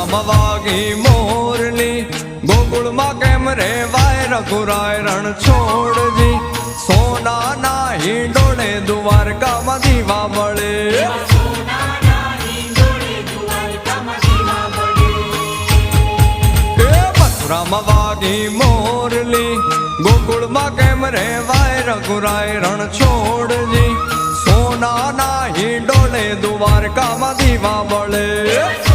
મથુરામાં વાગી મોરલી, ગોકુળમાં કેમ રે વાય રઘુરાય રણ છોડજી, સોનાના હિંડોળે દ્વારકામાં દીવા બળે, મથુરામાં વાગી મોરલી, ગોકુળમાં કેમ રે વાય રઘુરાય રણ છોડજી, સોનાના હિંડોળે દ્વારકામાં દીવા બળે.